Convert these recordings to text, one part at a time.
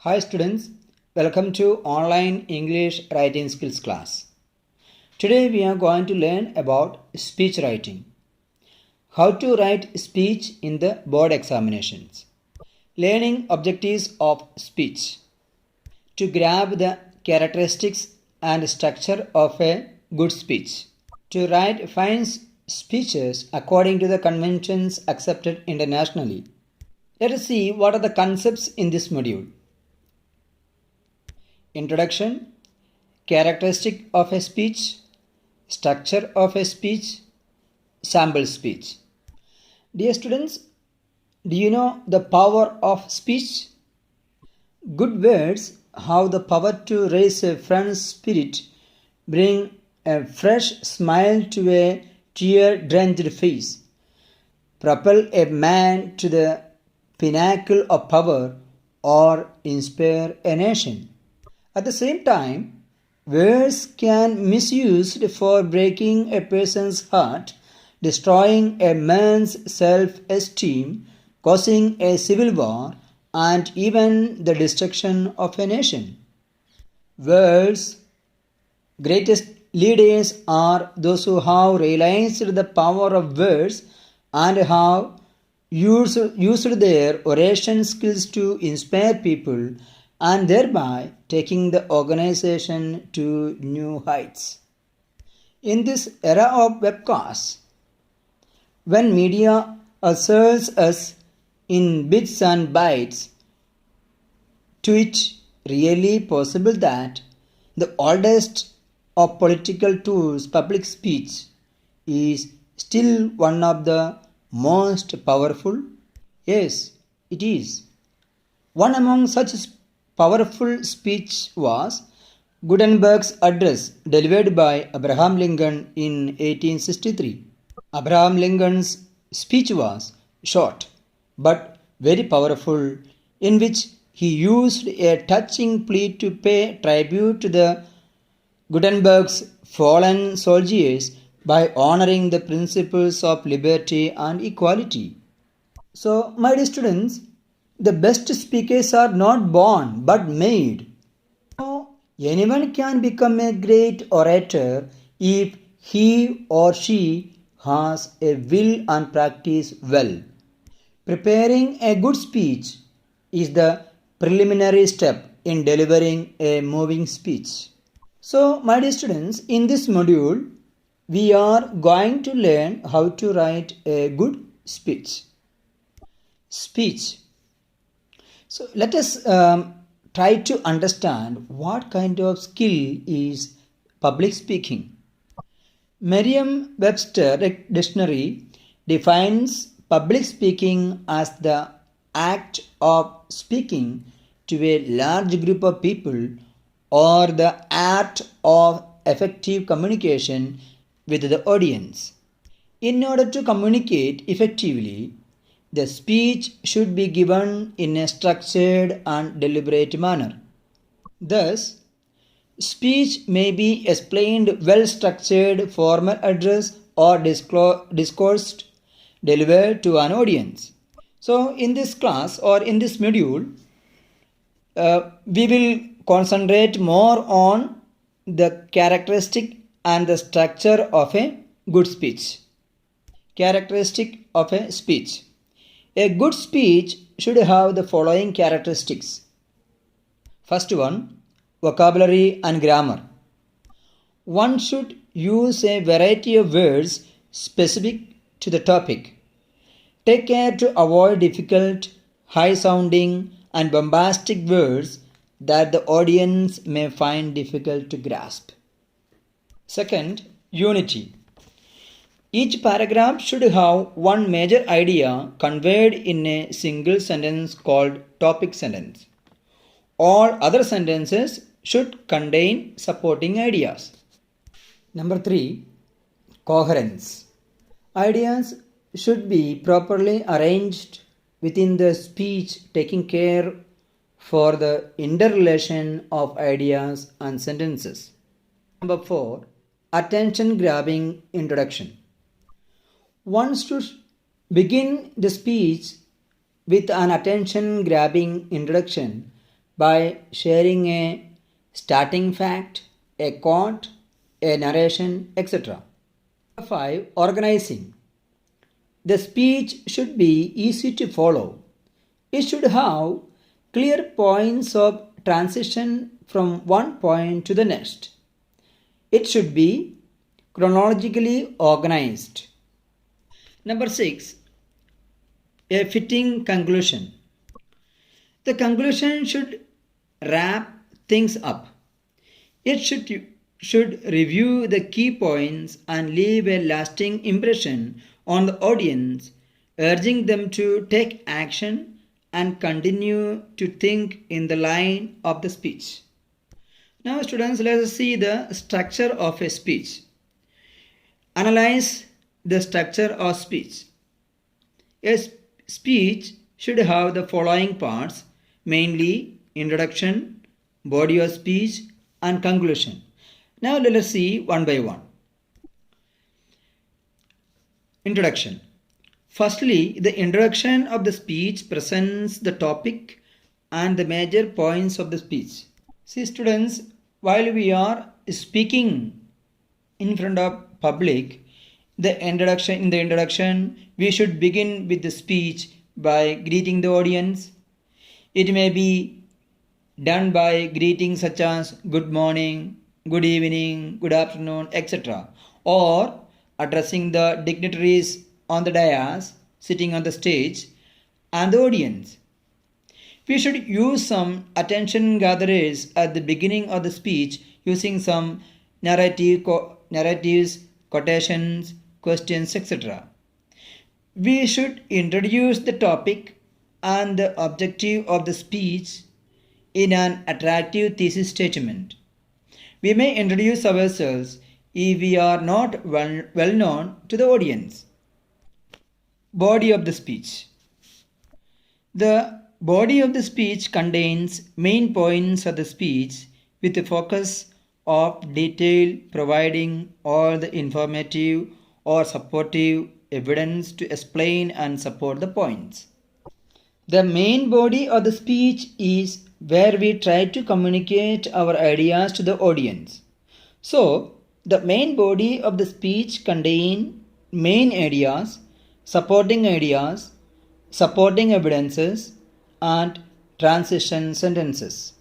Hi students, welcome to online English writing skills class. Today we are going to learn about speech writing. How to write speech in the board examinations. Learning objectives of speech. To grab the characteristics and structure of a good speech. To write fine speeches according to the conventions accepted internationally. Let us see what are the concepts in this module. Introduction, characteristic of a speech, structure of a speech, sample speech. Dear students, do you know the power of speech? Good words have the power to raise a friend's spirit, bring a fresh smile to a tear-drenched face, propel a man to the pinnacle of power, or inspire a nation. At the same time, words can be misused for breaking a person's heart, destroying a man's self-esteem, causing a civil war, and even the destruction of a nation. World's greatest leaders are those who have realized the power of words and have used their oration skills to inspire people and thereby taking the organization to new heights. In this era of webcasts, when media assaults us in bits and bytes, to it really possible that the oldest of political tools, public speech, is still one of the most powerful? Yes, it is. One among such powerful speech was Gutenberg's address delivered by Abraham Lincoln in 1863. Abraham Lincoln's speech was short but very powerful, in which he used a touching plea to pay tribute to the Gutenberg's fallen soldiers by honoring the principles of liberty and equality. So, my dear students, the best speakers are not born but made. So, anyone can become a great orator if he or she has a will and practice well. Preparing a good speech is the preliminary step in delivering a moving speech. So, my dear students, in this module, we are going to learn how to write a good speech. Speech. So let us try to understand what kind of skill is public speaking. Merriam-Webster dictionary defines public speaking as the act of speaking to a large group of people or the art of effective communication with the audience. In order to communicate effectively, the speech should be given in a structured and deliberate manner. Thus, speech may be explained well-structured formal address or discourse delivered to an audience. So, in this class or in this module, we will concentrate more on the characteristic and the structure of a good speech. Characteristic of a speech. A good speech should have the following characteristics. First one, vocabulary and grammar. One should use a variety of words specific to the topic. Take care to avoid difficult, high-sounding and bombastic words that the audience may find difficult to grasp. Second, unity. Each paragraph should have one major idea conveyed in a single sentence called topic sentence. All other sentences should contain supporting ideas. Number 3, coherence. Ideas should be properly arranged within the speech, taking care for the interrelation of ideas and sentences. Number 4, attention-grabbing introduction. One should begin the speech with an attention-grabbing introduction by sharing a starting fact, a quote, a narration, etc. 5. Organizing. The speech should be easy to follow. It should have clear points of transition from one point to the next. It should be chronologically organized. Number 6. A fitting conclusion. The conclusion should wrap things up. It should review the key points and leave a lasting impression on the audience, urging them to take action and continue to think in the line of the speech. Now students, let us see the structure of a speech. Analyze the structure of speech. A speech should have the following parts, mainly introduction, body of speech and conclusion. Now let us see one by one. Introduction. Firstly, the introduction of the speech presents the topic and the major points of the speech. See students, while we are speaking in front of public, in the introduction, we should begin with the speech by greeting the audience. It may be done by greetings such as good morning, good evening, good afternoon, etc. or addressing the dignitaries on the dais, sitting on the stage, and the audience. We should use some attention gatherers at the beginning of the speech using some narratives, quotations, questions, etc. We should introduce the topic and the objective of the speech in an attractive thesis statement. We may introduce ourselves if we are not well known to the audience. Body of the speech. The body of the speech contains main points of the speech with the focus of detail, providing all the informative or supportive evidence to explain and support the points. The main body of the speech is where we try to communicate our ideas to the audience. So, the main body of the speech contains main ideas, supporting evidences, and transition sentences.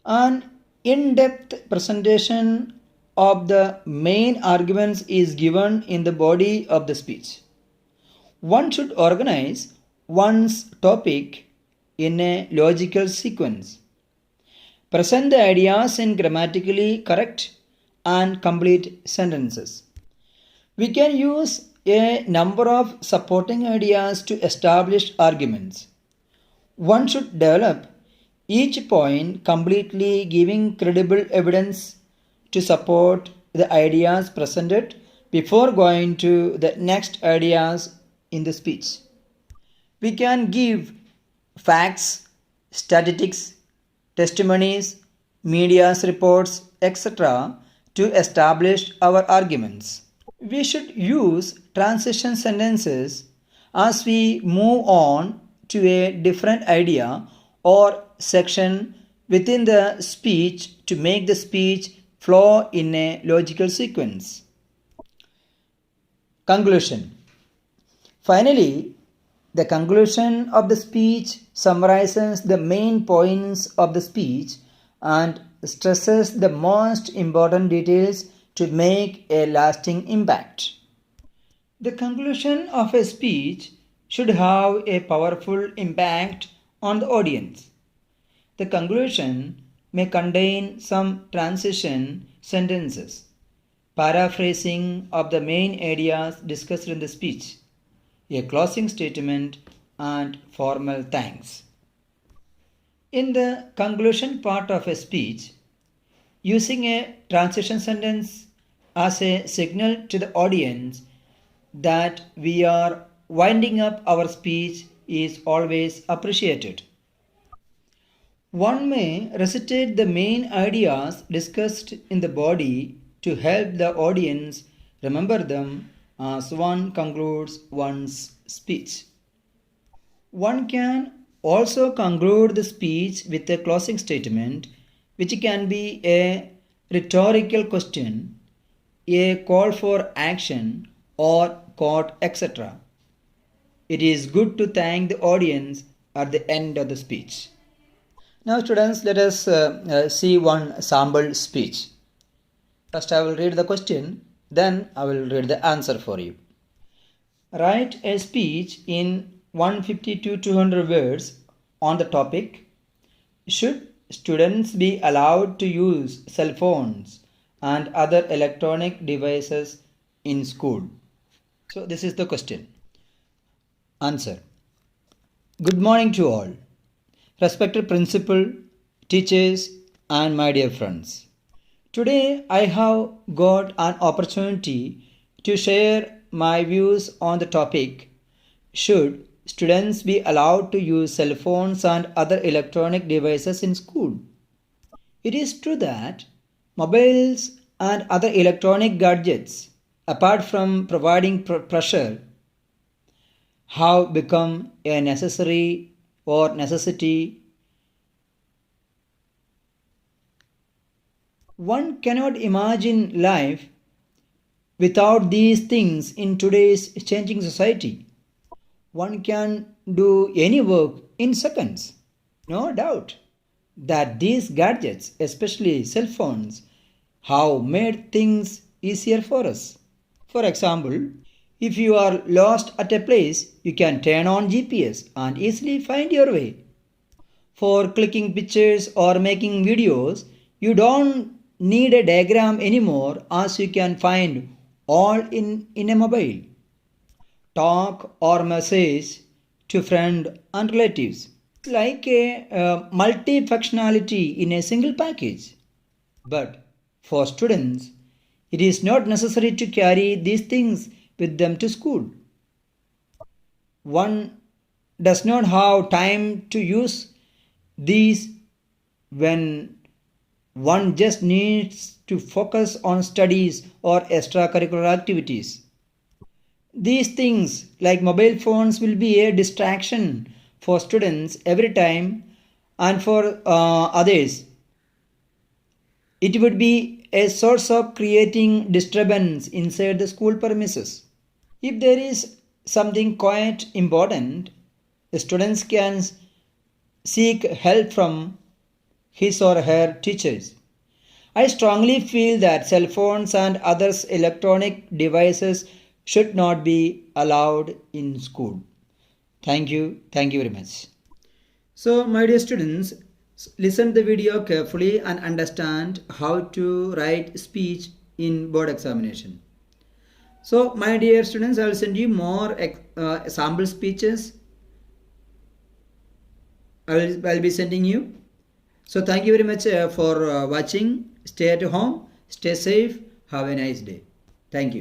An in-depth presentation of the main arguments is given in the body of the speech. One should organize one's topic in a logical sequence. Present the ideas in grammatically correct and complete sentences. We can use a number of supporting ideas to establish arguments. One should develop each point completely, giving credible evidence to support the ideas presented before going to the next ideas in the speech. We can give facts, statistics, testimonies, media's reports, etc. to establish our arguments. We should use transition sentences as we move on to a different idea or section within the speech to make the speech flow in a logical sequence. Conclusion. Finally, the conclusion of the speech summarizes the main points of the speech and stresses the most important details to make a lasting impact. The conclusion of a speech should have a powerful impact on the audience. The conclusion may contain some transition sentences, paraphrasing of the main ideas discussed in the speech, a closing statement, and formal thanks. In the conclusion part of a speech, using a transition sentence as a signal to the audience that we are winding up our speech is always appreciated. One may recitate the main ideas discussed in the body to help the audience remember them as one concludes one's speech. One can also conclude the speech with a closing statement, which can be a rhetorical question, a call for action, or quote, etc. It is good to thank the audience at the end of the speech. Now, students, let us see one sample speech. First, I will read the question, then I will read the answer for you. Write a speech in 150 to 200 words on the topic, should students be allowed to use cell phones and other electronic devices in school? So this is the question. Answer. Good morning to all. Respected principal, teachers, and my dear friends. Today I have got an opportunity to share my views on the topic, should students be allowed to use cell phones and other electronic devices in school? It is true that mobiles and other electronic gadgets, apart from providing pressure, have become a necessity. One cannot imagine life without these things in today's changing society. One can do any work in seconds. No doubt that these gadgets, especially cell phones, have made things easier for us. For example, if you are lost at a place, you can turn on GPS and easily find your way. For clicking pictures or making videos, you don't need a diagram anymore, as you can find all in a mobile. Talk or message to friends and relatives. It's like a multi-functionality in a single package. But for students, it is not necessary to carry these things with them to school. One does not have time to use these when one just needs to focus on studies or extracurricular activities. These things like mobile phones will be a distraction for students every time, and for others it would be a source of creating disturbance inside the school premises. If there is something quite important, the students can seek help from his or her teachers. I strongly feel that cell phones and other electronic devices should not be allowed in school. Thank you very much. So, my dear students, listen the video carefully and understand how to write speech in board examination. So, my dear students, I will send you more sample speeches. I'll be sending you. So, thank you very much for watching. Stay at home, stay safe, have a nice day. Thank you.